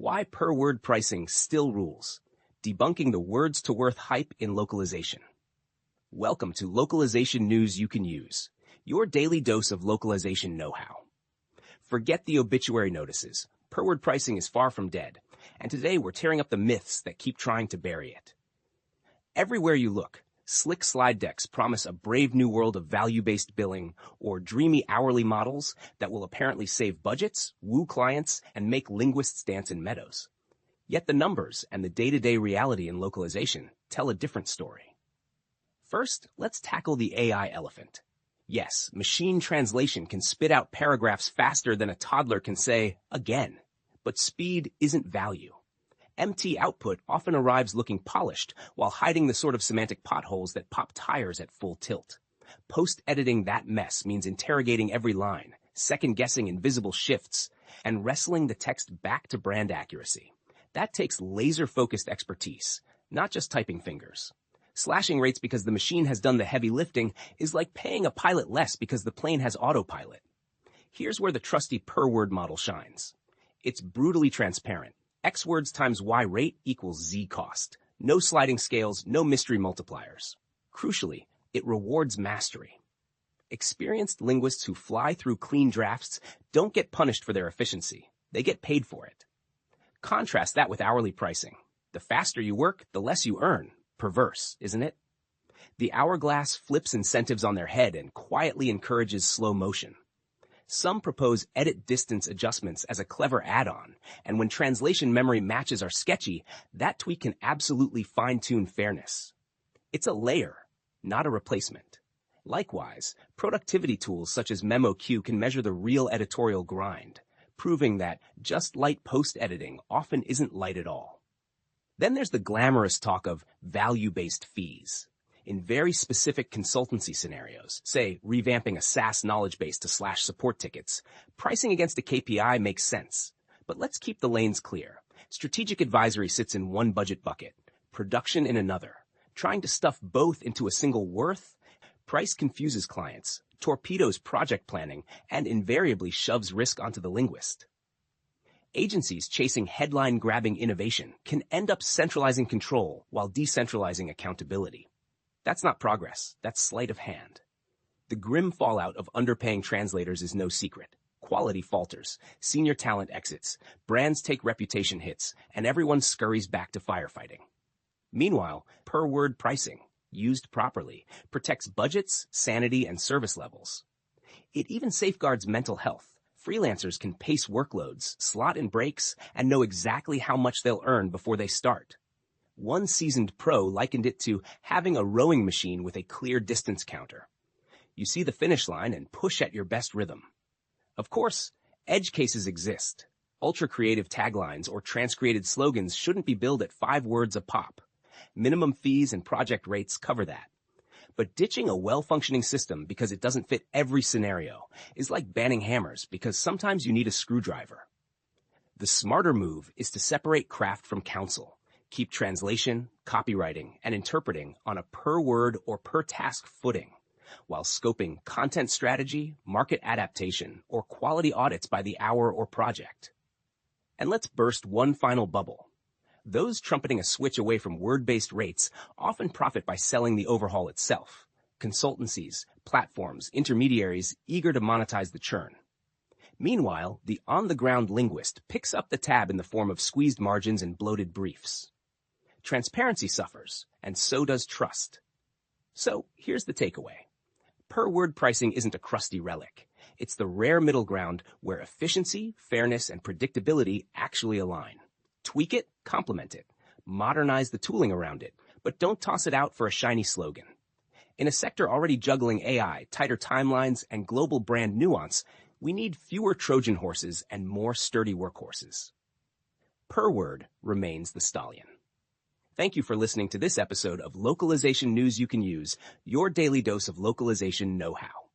Why per-word pricing still rules. Debunking the words-to-worth hype in localization. Welcome to Localization News You Can Use, your daily dose of localization know-how. Forget the obituary notices. Per-word pricing is far from dead, and today we're tearing up the myths that keep trying to bury it. Everywhere you look, slick slide decks promise a brave new world of value-based billing or dreamy hourly models that will apparently save budgets, woo clients, and make linguists dance in meadows. Yet the numbers and the day-to-day reality in localization tell a different story. First, let's tackle the AI elephant. Yes, machine translation can spit out paragraphs faster than a toddler can say, again. But speed isn't value. MT output often arrives looking polished while hiding the sort of semantic potholes that pop tires at full tilt. Post-editing that mess means interrogating every line, second-guessing invisible shifts, and wrestling the text back to brand accuracy. That takes laser-focused expertise, not just typing fingers. Slashing rates because the machine has done the heavy lifting is like paying a pilot less because the plane has autopilot. Here's where the trusty per-word model shines. It's brutally transparent. X words times Y rate equals Z cost. No sliding scales, no mystery multipliers. Crucially, it rewards mastery. Experienced linguists who fly through clean drafts don't get punished for their efficiency. They get paid for it. Contrast that with hourly pricing. The faster you work, the less you earn. Perverse, isn't it? The hourglass flips incentives on their head and quietly encourages slow motion. Some propose edit distance adjustments as a clever add-on, and when translation memory matches are sketchy, that tweak can absolutely fine-tune fairness. It's a layer, not a replacement. Likewise, productivity tools such as MemoQ can measure the real editorial grind, proving that just light post-editing often isn't light at all. Then there's the glamorous talk of value-based fees. In very specific consultancy scenarios, say revamping a SaaS knowledge base to slash support tickets, pricing against a KPI makes sense. But let's keep the lanes clear. Strategic advisory sits in one budget bucket, production in another. Trying to stuff both into a single worth, price confuses clients, torpedoes project planning, and invariably shoves risk onto the linguist. Agencies chasing headline-grabbing innovation can end up centralizing control while decentralizing accountability. That's not progress, that's sleight of hand. The grim fallout of underpaying translators is no secret. Quality falters, senior talent exits, brands take reputation hits, and everyone scurries back to firefighting. Meanwhile, per-word pricing, used properly, protects budgets, sanity, and service levels. It even safeguards mental health. Freelancers can pace workloads, slot in breaks, and know exactly how much they'll earn before they start. One seasoned pro likened it to having a rowing machine with a clear distance counter. You see the finish line and push at your best rhythm. Of course, edge cases exist. Ultra-creative taglines or transcreated slogans shouldn't be billed at 5 words a pop. Minimum fees and project rates cover that. But ditching a well-functioning system because it doesn't fit every scenario is like banning hammers because sometimes you need a screwdriver. The smarter move is to separate craft from counsel. Keep translation, copywriting, and interpreting on a per-word or per-task footing, while scoping content strategy, market adaptation, or quality audits by the hour or project. And let's burst one final bubble. Those trumpeting a switch away from word-based rates often profit by selling the overhaul itself. Consultancies, platforms, intermediaries eager to monetize the churn. Meanwhile, the on-the-ground linguist picks up the tab in the form of squeezed margins and bloated briefs. Transparency suffers, and so does trust. So here's the takeaway. Per-word pricing isn't a crusty relic. It's the rare middle ground where efficiency, fairness, and predictability actually align. Tweak it, complement it, modernize the tooling around it, but don't toss it out for a shiny slogan. In a sector already juggling AI, tighter timelines, and global brand nuance, we need fewer Trojan horses and more sturdy workhorses. Per-word remains the stallion. Thank you for listening to this episode of Localization News You Can Use, your daily dose of localization know-how.